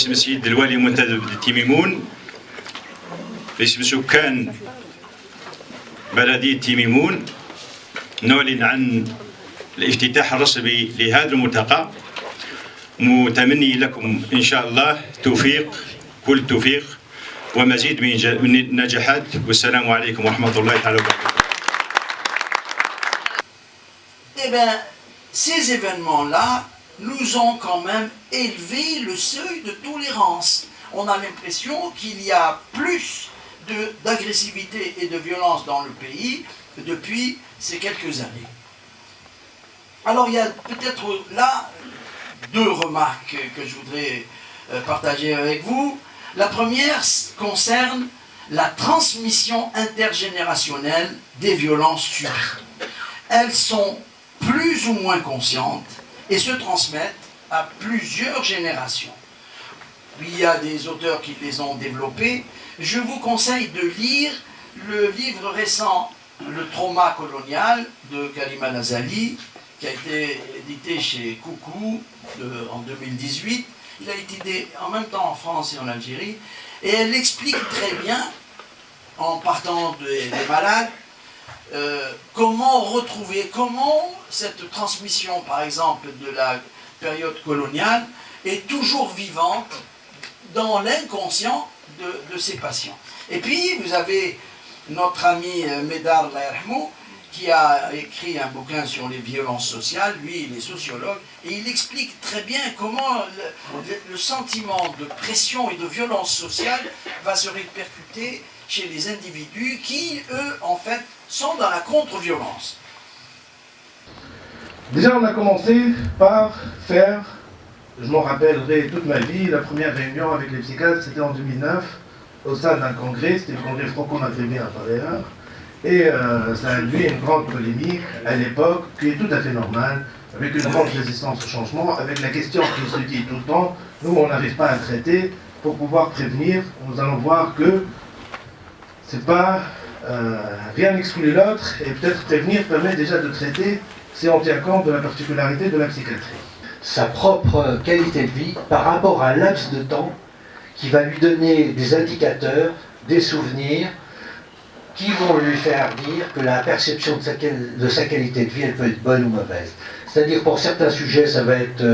باسم السيد الوالي المنتدب تيميمون، باسم سكان بلدية تيميمون، نعلن عن الافتتاح الرسمي لهذا الملتقى، متمني لكم إن شاء الله توفيق، كل التوفيق ومزيد من النجاحات، والسلام عليكم ورحمة الله تعالى وبركاته. Eh bien, ces événements-là nous ont quand même élevé le seuil de tolérance. On a l'impression qu'il y a plus d'agressivité et de violence dans le pays depuis ces quelques années. Alors il y a peut-être là deux remarques que je voudrais partager avec vous. La première concerne la transmission intergénérationnelle des violences subies. Elles sont plus ou moins conscientes et se transmettent à plusieurs générations. Il y a des auteurs qui les ont développées. Je vous conseille de lire le livre récent « Le trauma colonial » de Karima Nazali, qui a été édité chez Coucou en 2018. Il a été édité en même temps en France et en Algérie. Et elle explique très bien, en partant des malades, comment retrouver, comment cette transmission, par exemple, de la période coloniale est toujours vivante dans l'inconscient de ces patients. Et puis, vous avez notre ami Medar Layarhmou, qui a écrit un bouquin sur les violences sociales. Lui, il est sociologue, et il explique très bien comment le sentiment de pression et de violence sociale va se répercuter chez les individus qui, eux, en fait, sont dans la contre-violence. Déjà, on a commencé par faire, je m'en rappellerai toute ma vie, la première réunion avec les psychiatres, c'était en 2009, au sein d'un congrès, c'était le congrès franco-maghrébin par ailleurs, et ça a induit une grande polémique à l'époque, qui est tout à fait normale, avec une grande résistance au changement, avec la question qui se dit tout le temps, nous on n'arrive pas à traiter, pour pouvoir prévenir, nous allons voir que c'est pas, rien n'exclut l'autre, et peut-être prévenir permet déjà de traiter, si on tient compte de la particularité de la psychiatrie. Sa propre qualité de vie par rapport à un laps de temps qui va lui donner des indicateurs, des souvenirs, qui vont lui faire dire que la perception de sa qualité de vie, elle peut être bonne ou mauvaise. C'est-à-dire pour certains sujets, ça va être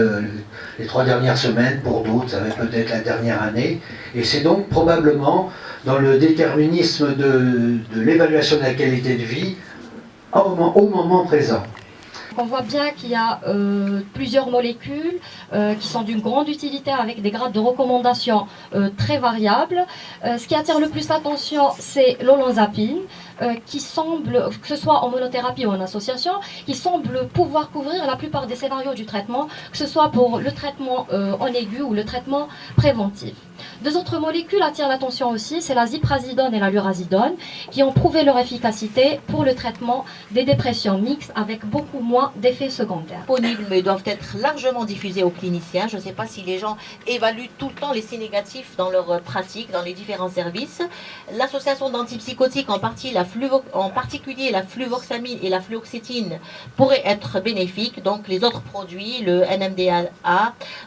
les 3 dernières semaines, pour d'autres, ça va être peut-être la dernière année. Et c'est donc probablement dans le déterminisme de l'évaluation de la qualité de vie au moment présent. On voit bien qu'il y a plusieurs molécules qui sont d'une grande utilité avec des grades de recommandation très variables. Ce qui attire le plus l'attention, c'est l'olanzapine, qui semble, que ce soit en monothérapie ou en association, qui semble pouvoir couvrir la plupart des scénarios du traitement, que ce soit pour le traitement en aigu ou le traitement préventif. 2 autres molécules attirent l'attention aussi, c'est la ziprasidone et la lurazidone, qui ont prouvé leur efficacité pour le traitement des dépressions mixtes avec beaucoup moins d'effets secondaires. Disponibles, mais doivent être largement diffusés aux cliniciens. Je ne sais pas si les gens évaluent tout le temps l'essai négatif dans leur pratique, dans les différents services. L'association d'antipsychotiques, en particulier la fluvoxamine et la fluoxétine, pourraient être bénéfiques. Donc les autres produits, le NMDA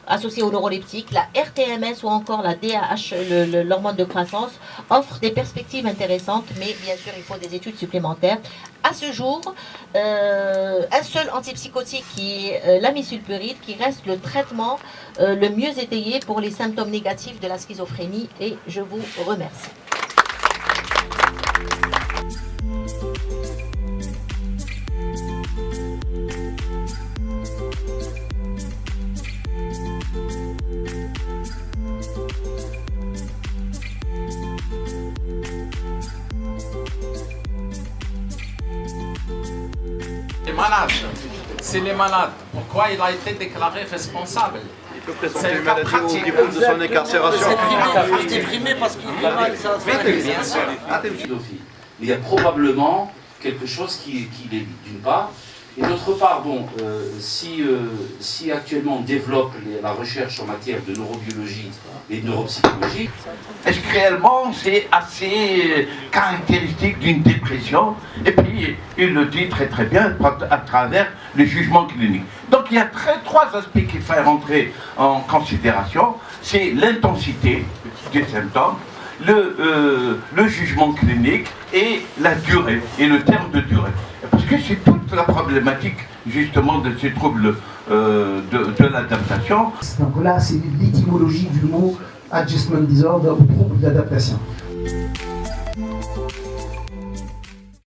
associé au neuroleptique, la RTMS ou encore la DAH, l'hormone de croissance, offrent des perspectives intéressantes, mais bien sûr il faut des études supplémentaires. À ce jour, un seul antipsychotique qui est l'amisulpiride, qui reste le traitement le mieux étayé pour les symptômes négatifs de la schizophrénie, et je vous remercie. Les malades, c'est les malades. Pourquoi il a été déclaré responsable? Il peut présenter une maladie au niveau de son incarcération. Il est déprimé parce qu'il vit mal, ça. Bien sûr. Il y a probablement quelque chose qui est d'une part. Et d'autre part, bon, si actuellement on développe la recherche en matière de neurobiologie et de neuropsychologie... Est-ce que réellement c'est assez caractéristique d'une dépression? Et puis il le dit très très bien à travers le jugement clinique. Donc il y a trois aspects qu'il faut rentrer en considération. C'est l'intensité des symptômes, le jugement clinique et la durée, et le terme de durée. Parce que c'est toute la problématique justement de ces troubles de l'adaptation. Donc là, c'est l'étymologie du mot adjustment disorder ou trouble d'adaptation.